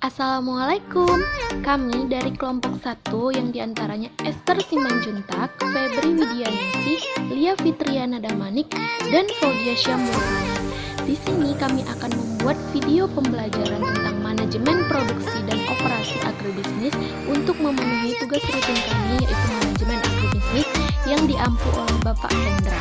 Assalamualaikum. Kami dari kelompok 1 yang diantaranya Esther Simanjuntak, Febri Widianingsih, Lia Fitriana Damanik, dan Fauzia Syamurani. Di sini kami akan membuat video pembelajaran tentang manajemen produksi dan operasi agribisnis untuk memenuhi tugas rutin kami, yaitu manajemen agribisnis yang diampu oleh Bapak Hendra.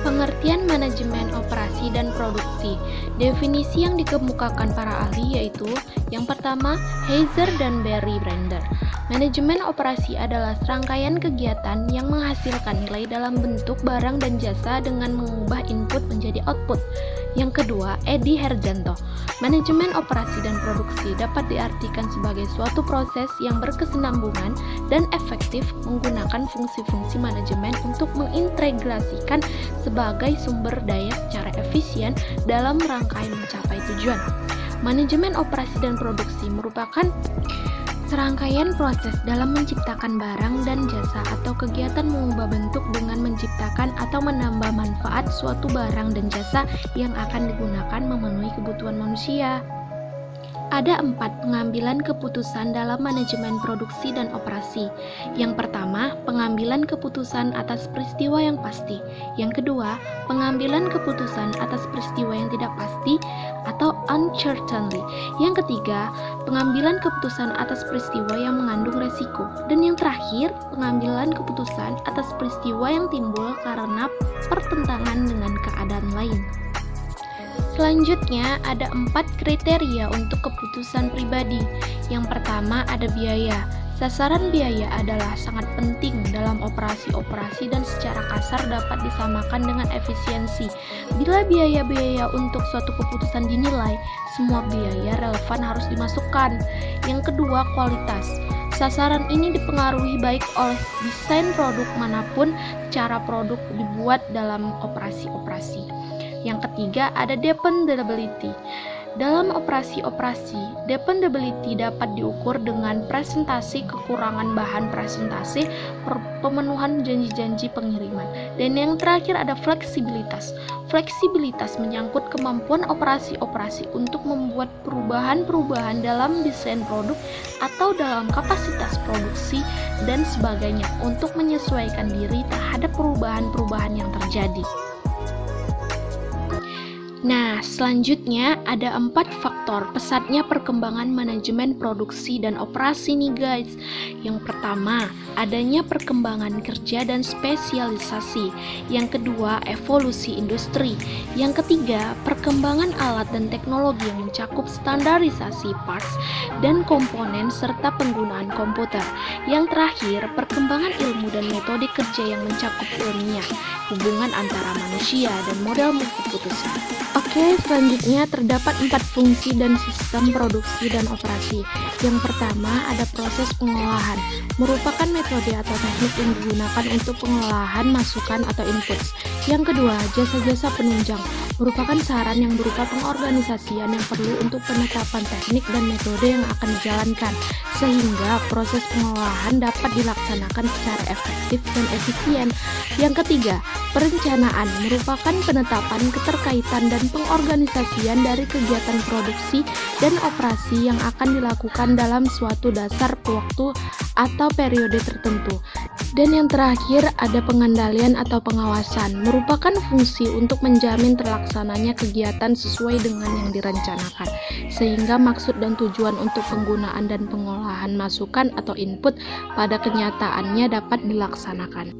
Pengertian manajemen operasi dan produksi. Definisi yang dikemukakan para ahli yaitu yang pertama, Heiser dan Barry Brander. Manajemen operasi adalah serangkaian kegiatan yang menghasilkan nilai dalam bentuk barang dan jasa dengan mengubah input menjadi output. Yang kedua, Edi Herjanto. Manajemen operasi dan produksi dapat diartikan sebagai suatu proses yang berkesinambungan dan efektif menggunakan fungsi-fungsi manajemen untuk mengintegrasikan sebagai sumber daya secara efisien dalam rangkaian mencapai tujuan. Manajemen operasi dan produksi merupakan serangkaian proses dalam menciptakan barang dan jasa atau kegiatan mengubah bentuk dengan menciptakan atau menambah manfaat suatu barang dan jasa yang akan digunakan memenuhi kebutuhan manusia. Ada 4 pengambilan keputusan dalam manajemen produksi dan operasi. Yang pertama, pengambilan keputusan atas peristiwa yang pasti. Yang kedua, pengambilan keputusan atas peristiwa yang tidak pasti atau uncertainly. Yang ketiga, pengambilan keputusan atas peristiwa yang mengandung resiko. Dan yang terakhir, pengambilan keputusan atas peristiwa yang timbul karena pertentangan dengan keadaan lain. Selanjutnya, ada 4 kriteria untuk keputusan pribadi. Yang pertama, ada biaya. Sasaran biaya adalah sangat penting dalam operasi-operasi dan secara kasar dapat disamakan dengan efisiensi. Bila biaya-biaya untuk suatu keputusan dinilai, semua biaya relevan harus dimasukkan. Yang kedua, kualitas. Sasaran ini dipengaruhi baik oleh desain produk manapun cara produk dibuat dalam operasi-operasi. Yang ketiga, ada dependability. Dalam operasi-operasi, dependability dapat diukur dengan presentasi kekurangan bahan presentasi, pemenuhan janji-janji pengiriman. Dan yang terakhir ada fleksibilitas. Fleksibilitas menyangkut kemampuan operasi-operasi untuk membuat perubahan-perubahan dalam desain produk atau dalam kapasitas produksi dan sebagainya untuk menyesuaikan diri terhadap perubahan-perubahan yang terjadi. Nah, selanjutnya ada 4 faktor pesatnya perkembangan manajemen produksi dan operasi nih guys. Yang pertama, adanya perkembangan kerja dan spesialisasi. Yang kedua, evolusi industri. Yang ketiga, perkembangan alat dan teknologi yang mencakup standarisasi parts dan komponen serta penggunaan komputer. Yang terakhir, perkembangan ilmu dan metode kerja yang mencakup ilmiah, hubungan antara manusia dan model keputusan. Oke, selanjutnya terdapat 4 fungsi dan sistem produksi dan operasi. Yang pertama, ada proses pengolahan, merupakan metode atau teknik yang digunakan untuk pengolahan masukan atau inputs. Yang kedua, jasa-jasa penunjang, merupakan saran yang berupa pengorganisasian yang perlu untuk penetapan teknik dan metode yang akan dijalankan, sehingga proses pengolahan dapat dilaksanakan secara efektif dan efisien. Yang ketiga, perencanaan, merupakan penetapan keterkaitan dan pengorganisasian dari kegiatan produksi dan operasi yang akan dilakukan dalam suatu dasar waktu atau periode tertentu. Dan yang terakhir ada pengendalian atau pengawasan, merupakan fungsi untuk menjamin terlaksananya kegiatan sesuai dengan yang direncanakan, sehingga maksud dan tujuan untuk penggunaan dan pengolahan masukan atau input pada kenyataannya dapat dilaksanakan.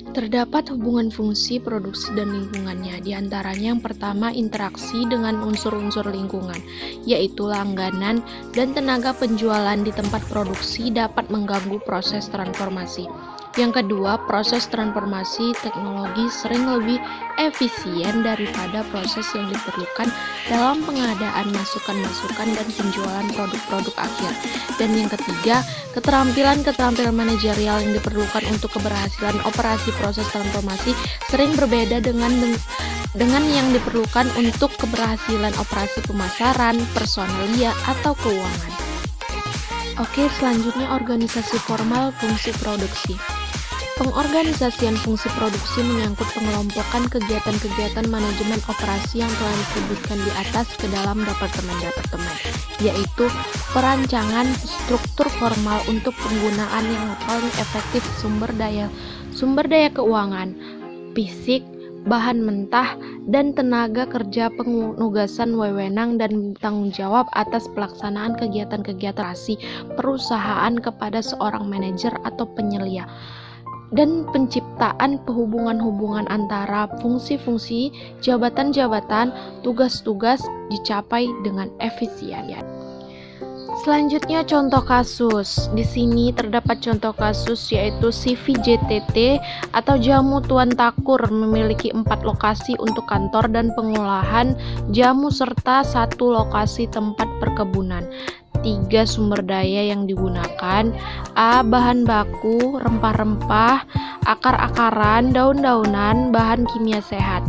Terdapat hubungan fungsi produksi dan lingkungannya, diantaranya yang pertama interaksi dengan unsur-unsur lingkungan, yaitu langganan dan tenaga penjualan di tempat produksi dapat mengganggu proses transformasi. Yang kedua, proses transformasi teknologi sering lebih efisien daripada proses yang diperlukan dalam pengadaan masukan-masukan dan penjualan produk-produk akhir. Dan yang ketiga, keterampilan-keterampilan manajerial yang diperlukan untuk keberhasilan operasi proses transformasi sering berbeda dengan yang diperlukan untuk keberhasilan operasi pemasaran, personalia, atau keuangan. Oke, selanjutnya organisasi formal fungsi produksi. Pengorganisasian fungsi produksi menyangkut pengelompokan kegiatan-kegiatan manajemen operasi yang telah disebutkan di atas ke dalam departemen-departemen, yaitu perancangan struktur formal untuk penggunaan yang paling efektif sumber daya keuangan, fisik, bahan mentah, dan tenaga kerja, penugasan wewenang dan tanggung jawab atas pelaksanaan kegiatan-kegiatan operasi perusahaan kepada seorang manajer atau penyelia, dan penciptaan hubungan-hubungan antara fungsi-fungsi, jabatan-jabatan, tugas-tugas dicapai dengan efisien. Selanjutnya contoh kasus. Di sini terdapat contoh kasus yaitu CVJTT atau Jamu Tuan Takur memiliki 4 lokasi untuk kantor dan pengolahan jamu serta 1 lokasi tempat perkebunan. 3 sumber daya yang digunakan: A. Bahan baku, rempah-rempah, akar-akaran, daun-daunan, bahan kimia sehat.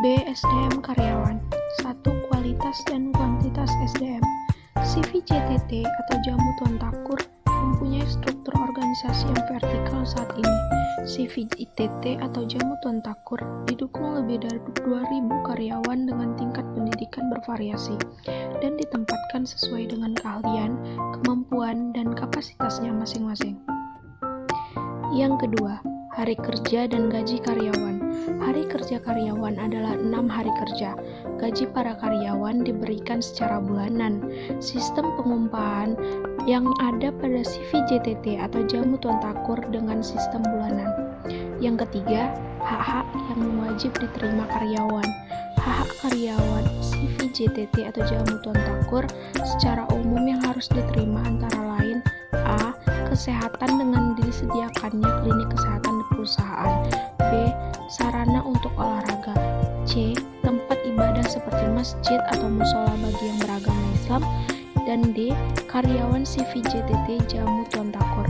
B. SDM karyawan. 1. Kualitas dan kuantitas SDM. CVJTT atau Jamu Tuan Takur mempunyai struktur organisasi yang vertikal saat ini. CVJTT atau Jamu Tuan Takur didukung lebih dari 2.000 karyawan dengan tingkat pendidikan bervariasi dan ditempatkan sesuai dengan keahlian, kemampuan, dan kapasitasnya masing-masing. Yang kedua, hari kerja dan gaji karyawan. Hari kerja karyawan adalah 6 hari kerja. Gaji para karyawan diberikan secara bulanan. Sistem pengupahan yang ada pada CVJTT atau Jamu Tuan Takur dengan sistem bulanan. Yang ketiga, hak-hak yang wajib diterima karyawan. Hak-hak karyawan CVJTT atau Jamu Tuan Takur secara umum yang harus diterima antara lain: A. Kesehatan dengan disediakannya klinik kesehatan di perusahaan. B. Sarana untuk olahraga. C. Tempat ibadah seperti masjid atau musola bagi yang beragama Islam. Dan D. Karyawan CVJTT Jamu Tuan Takur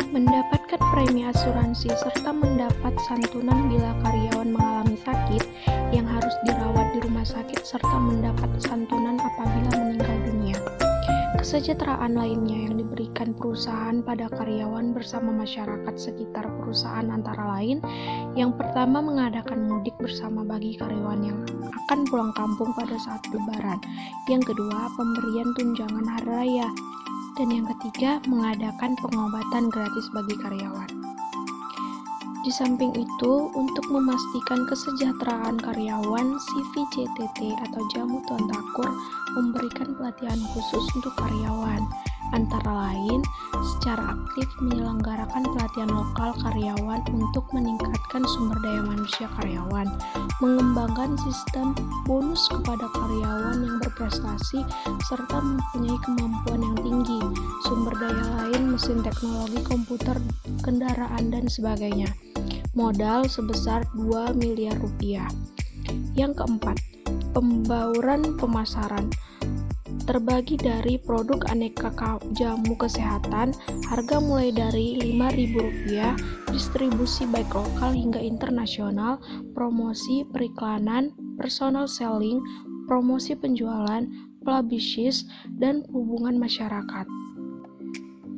mendapatkan premi asuransi serta mendapat santunan bila karyawan mengalami sakit yang harus dirawat di rumah sakit serta mendapat santunan apabila meninggal dunia. Kesejahteraan lainnya yang diberikan perusahaan pada karyawan bersama masyarakat sekitar perusahaan antara lain: yang pertama, mengadakan mudik bersama bagi karyawan yang akan pulang kampung pada saat Lebaran. Yang kedua, pemberian tunjangan hari raya. Dan yang ketiga, mengadakan pengobatan gratis bagi karyawan. Di samping itu, untuk memastikan kesejahteraan karyawan, CVJTT atau Jamu Tuan Takur memberikan pelatihan khusus untuk karyawan, antara lain secara aktif menyelenggarakan pelatihan lokal karyawan untuk meningkatkan sumber daya manusia karyawan, mengembangkan sistem bonus kepada karyawan yang berprestasi serta mempunyai kemampuan yang tinggi, sumber daya lain, mesin teknologi komputer, kendaraan, dan sebagainya. Modal sebesar 2 miliar rupiah. Yang keempat, pembauran pemasaran. Terbagi dari produk aneka jamu kesehatan, harga mulai dari Rp5.000, distribusi baik lokal hingga internasional, promosi, periklanan, personal selling, promosi penjualan, publicist, dan hubungan masyarakat.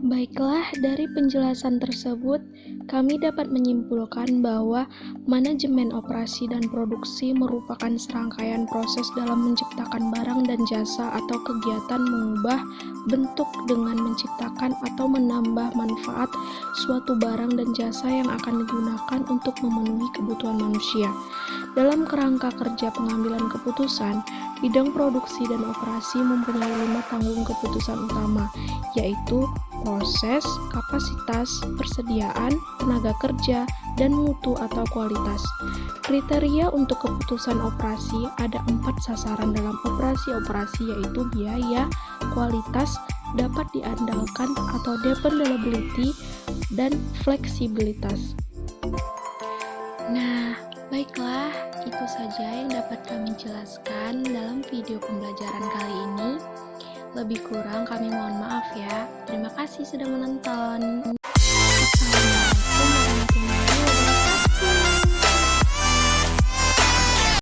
Baiklah, dari penjelasan tersebut, kami dapat menyimpulkan bahwa manajemen operasi dan produksi merupakan serangkaian proses dalam menciptakan barang dan jasa atau kegiatan mengubah bentuk dengan menciptakan atau menambah manfaat suatu barang dan jasa yang akan digunakan untuk memenuhi kebutuhan manusia. Dalam kerangka kerja pengambilan keputusan, bidang produksi dan operasi mempunyai 5 tanggung keputusan utama, yaitu proses, kapasitas, persediaan, tenaga kerja, dan mutu atau kualitas. Kriteria untuk keputusan operasi ada 4 sasaran dalam operasi-operasi, yaitu biaya, kualitas, dapat diandalkan atau dependability, dan fleksibilitas. Nah, baiklah, itu saja yang dapat kami jelaskan dalam video pembelajaran kali ini. Lebih kurang kami mohon maaf ya. Terima kasih sudah menonton.